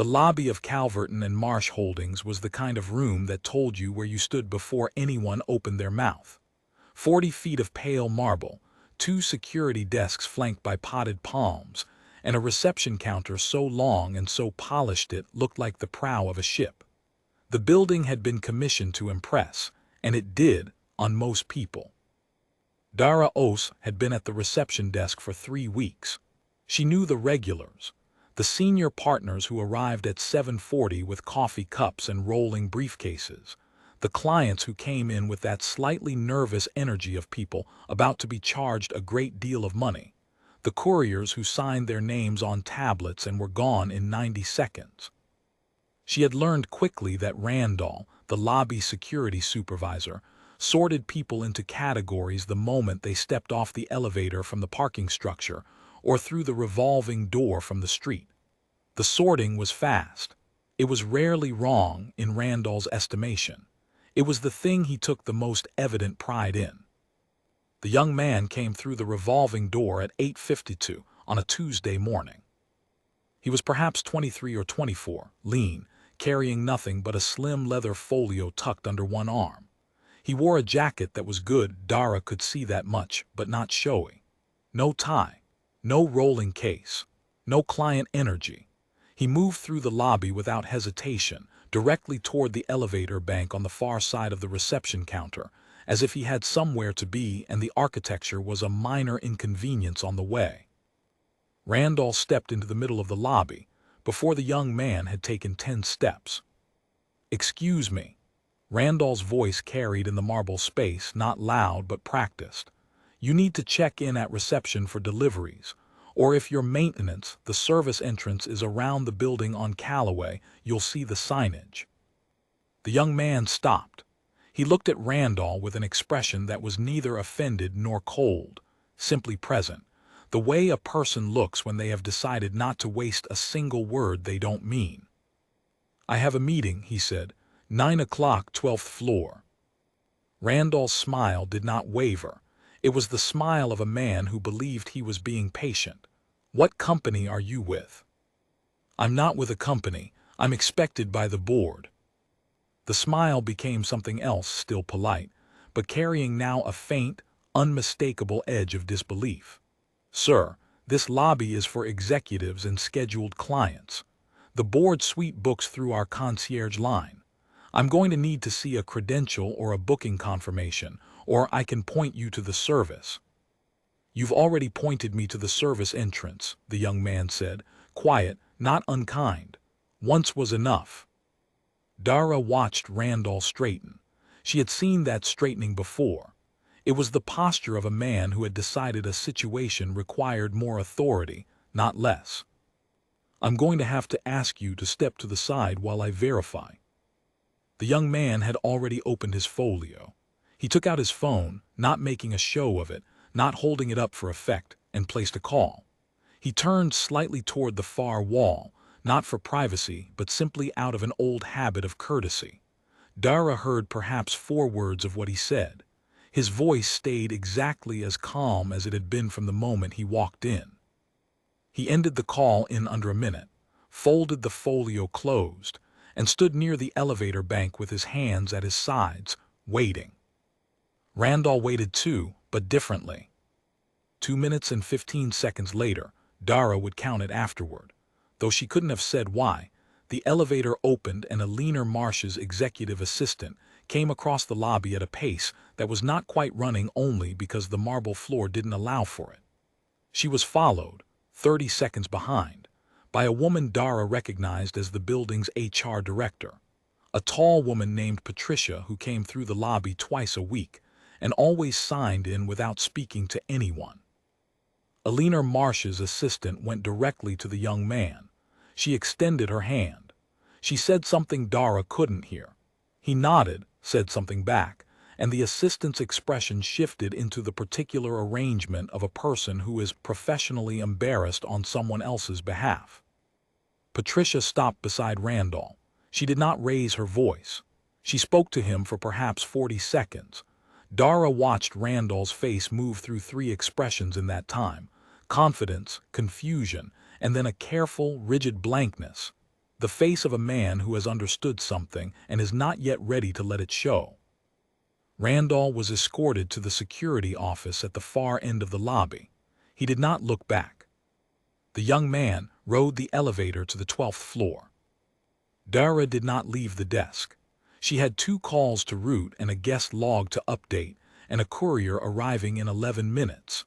The lobby of Calverton and Marsh Holdings was the kind of room that told you where you stood before anyone opened their mouth. 40 feet of pale marble, 2 security desks flanked by potted palms, and a reception counter so long and so polished it looked like the prow of a ship. The building had been commissioned to impress, and it did, on most people. Dara Ose had been at the reception desk for 3 weeks. She knew the regulars, the senior partners who arrived at 7:40 with coffee cups and rolling briefcases, the clients who came in with that slightly nervous energy of people about to be charged a great deal of money, the couriers who signed their names on tablets and were gone in 90 seconds. She had learned quickly that Randall, the lobby security supervisor, sorted people into categories the moment they stepped off the elevator from the parking structure or through the revolving door from the street. The sorting was fast. It was rarely wrong in Randall's estimation. It was the thing he took the most evident pride in. The young man came through the revolving door at 8:52 on a Tuesday morning. He was perhaps 23 or 24, lean, carrying nothing but a slim leather folio tucked under one arm. He wore a jacket that was good, Dara could see that much, but not showy. No tie, no rolling case, no client energy. He moved through the lobby without hesitation, directly toward the elevator bank on the far side of the reception counter, as if he had somewhere to be and the architecture was a minor inconvenience on the way. Randall stepped into the middle of the lobby before the young man had taken 10 steps. "Excuse me." Randall's voice carried in the marble space, not loud but practiced. "You need to check in at reception for deliveries, or if your maintenance, the service entrance is around the building on Callaway, you'll see the signage." The young man stopped. He looked at Randall with an expression that was neither offended nor cold, simply present, the way a person looks when they have decided not to waste a single word they don't mean. "I have a meeting," he said. 9 o'clock, 12th floor. Randall's smile did not waver. It was the smile of a man who believed he was being patient. "What company are you with?" "I'm not with a company. I'm expected by the board." The smile became something else, still polite, but carrying now a faint, unmistakable edge of disbelief. "Sir, this lobby is for executives and scheduled clients. The board sweep books through our concierge line. I'm going to need to see a credential or a booking confirmation, or I can point you to the service." "You've already pointed me to the service entrance," the young man said, quiet, not unkind. "Once was enough." Dara watched Randall straighten. She had seen that straightening before. It was the posture of a man who had decided a situation required more authority, not less. "I'm going to have to ask you to step to the side while I verify." The young man had already opened his folio. He took out his phone, not making a show of it, not holding it up for effect, and placed a call. He turned slightly toward the far wall, not for privacy, but simply out of an old habit of courtesy. Dara heard perhaps 4 words of what he said. His voice stayed exactly as calm as it had been from the moment he walked in. He ended the call in under a minute, folded the folio closed, and stood near the elevator bank with his hands at his sides, waiting. Randall waited too, but differently. 2 minutes and 15 seconds later, Dara would count it afterward. Though she couldn't have said why, the elevator opened and a leaner Marsh's executive assistant came across the lobby at a pace that was not quite running only because the marble floor didn't allow for it. She was followed, 30 seconds behind, by a woman Dara recognized as the building's HR director, a tall woman named Patricia who came through the lobby twice a week and always signed in without speaking to anyone. Alina Marsh's assistant went directly to the young man. She extended her hand. She said something Dara couldn't hear. He nodded, said something back, and the assistant's expression shifted into the particular arrangement of a person who is professionally embarrassed on someone else's behalf. Patricia stopped beside Randall. She did not raise her voice. She spoke to him for perhaps 40 seconds. Dara watched Randall's face move through 3 expressions in that time: confidence, confusion, and then a careful, rigid blankness. the face of a man who has understood something and is not yet ready to let it show. Randall was escorted to the security office at the far end of the lobby. He did not look back. The young man rode the elevator to the 12th floor. Dara did not leave the desk. She had 2 calls to route and a guest log to update, and a courier arriving in 11 minutes.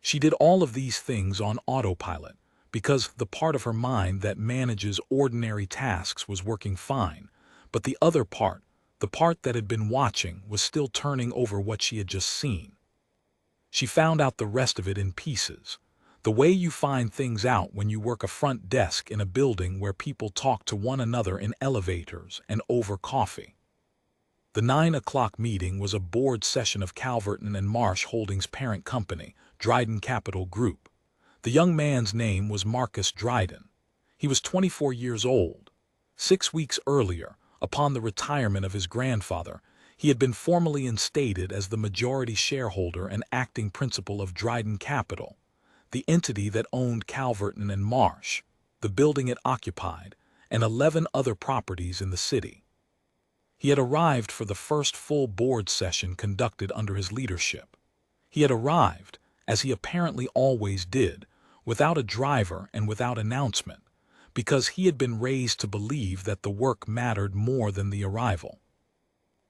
She did all of these things on autopilot, because the part of her mind that manages ordinary tasks was working fine, but the other part, the part that had been watching, was still turning over what she had just seen. She found out the rest of it in pieces. The way you find things out when you work a front desk in a building where people talk to one another in elevators and over coffee. The 9 o'clock meeting was a board session of Calverton and Marsh Holdings' parent company, Dryden Capital Group. The young man's name was Marcus Dryden. He was 24 years old. 6 weeks earlier, upon the retirement of his grandfather, he had been formally instated as the majority shareholder and acting principal of Dryden Capital, the entity that owned Calverton and Marsh, the building it occupied, and 11 other properties in the city. He had arrived for the first full board session conducted under his leadership. He had arrived, as he apparently always did, without a driver and without announcement, because he had been raised to believe that the work mattered more than the arrival.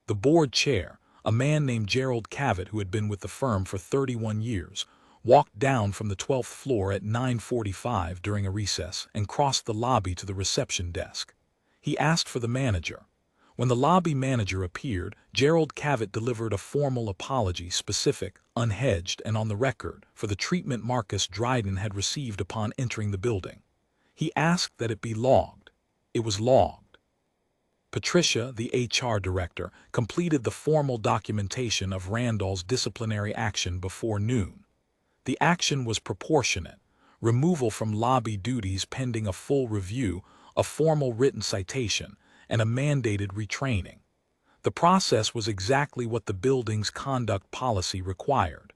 The board chair, a man named Gerald Cavett who had been with the firm for 31 years, walked down from the 12th floor at 9:45 during a recess and crossed the lobby to the reception desk. He asked for the manager. When the lobby manager appeared, Gerald Cavett delivered a formal apology, specific, unhedged, and on the record, for the treatment Marcus Dryden had received upon entering the building. He asked that it be logged. It was logged. Patricia, the HR director, completed the formal documentation of Randall's disciplinary action before noon. The action was proportionate: removal from lobby duties pending a full review, a formal written citation, and a mandated retraining. The process was exactly what the building's conduct policy required.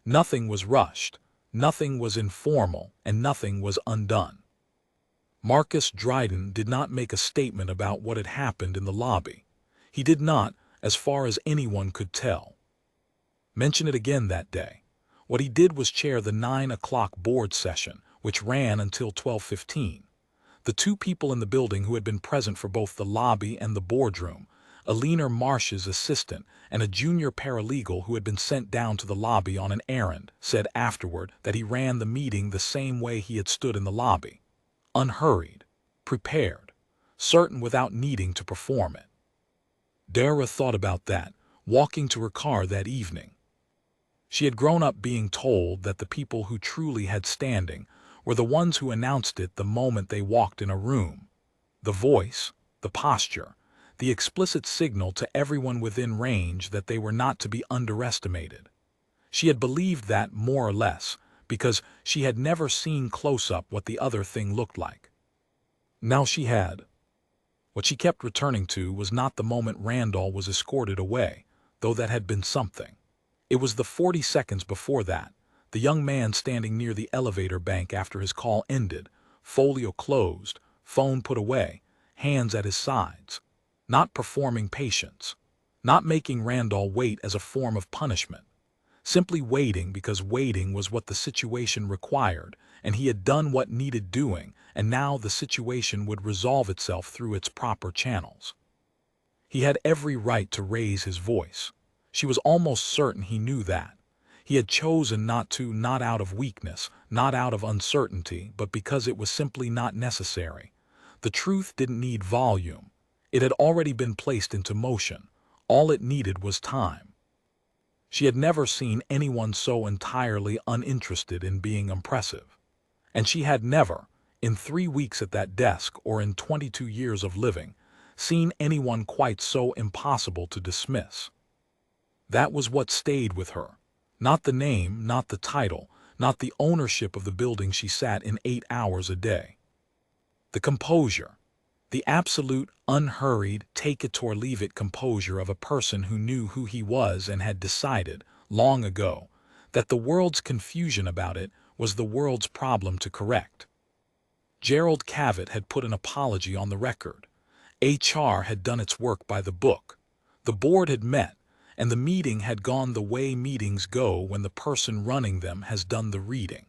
Nothing was rushed, nothing was informal, and nothing was undone. Marcus Dryden did not make a statement about what had happened in the lobby. He did not, as far as anyone could tell, mention it again that day. What he did was chair the 9 o'clock board session, which ran until 12:15. The 2 people in the building who had been present for both the lobby and the boardroom, Alina Marsh's assistant and a junior paralegal who had been sent down to the lobby on an errand, said afterward that he ran the meeting the same way he had stood in the lobby: unhurried, prepared, certain without needing to perform it. Dara thought about that, walking to her car that evening. She had grown up being told that the people who truly had standing were the ones who announced it the moment they walked in a room. The voice, the posture, the explicit signal to everyone within range that they were not to be underestimated. She had believed that more or less, because she had never seen close up what the other thing looked like. Now she had. What she kept returning to was not the moment Randall was escorted away, though that had been something. It was the 40 seconds before that, the young man standing near the elevator bank after his call ended, folio closed, phone put away, hands at his sides, not performing patience, not making Randall wait as a form of punishment, simply waiting because waiting was what the situation required, and he had done what needed doing, and now the situation would resolve itself through its proper channels. He had every right to raise his voice. She was almost certain he knew that. He had chosen not to, not out of weakness, not out of uncertainty, but because it was simply not necessary. The truth didn't need volume. It had already been placed into motion. All it needed was time. She had never seen anyone so entirely uninterested in being impressive. And she had never, in 3 weeks at that desk or in 22 years of living, seen anyone quite so impossible to dismiss. That was what stayed with her. Not the name, not the title, not the ownership of the building she sat in 8 hours a day. The composure, the absolute, unhurried, take-it-or-leave-it composure of a person who knew who he was and had decided, long ago, that the world's confusion about it was the world's problem to correct. Gerald Cavett had put an apology on the record. HR had done its work by the book. The board had met, and the meeting had gone the way meetings go when the person running them has done the reading.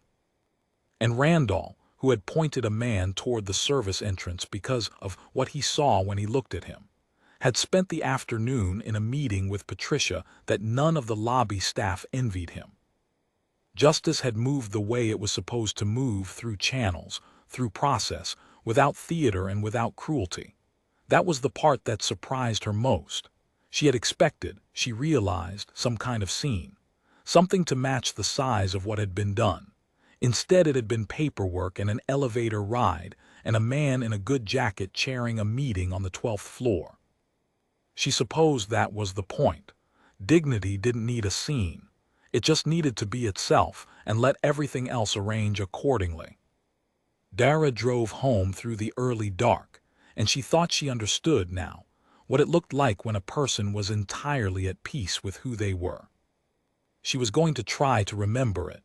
And Randall, who had pointed a man toward the service entrance because of what he saw when he looked at him, had spent the afternoon in a meeting with Patricia that none of the lobby staff envied him. Justice had moved the way it was supposed to move, through channels, through process, without theater and without cruelty. That was the part that surprised her most. She had expected, she realized, some kind of scene, something to match the size of what had been done. Instead, it had been paperwork and an elevator ride and a man in a good jacket chairing a meeting on the 12th floor. She supposed that was the point. Dignity didn't need a scene. It just needed to be itself and let everything else arrange accordingly. Dara drove home through the early dark, and she thought she understood now what it looked like when a person was entirely at peace with who they were. She was going to try to remember it,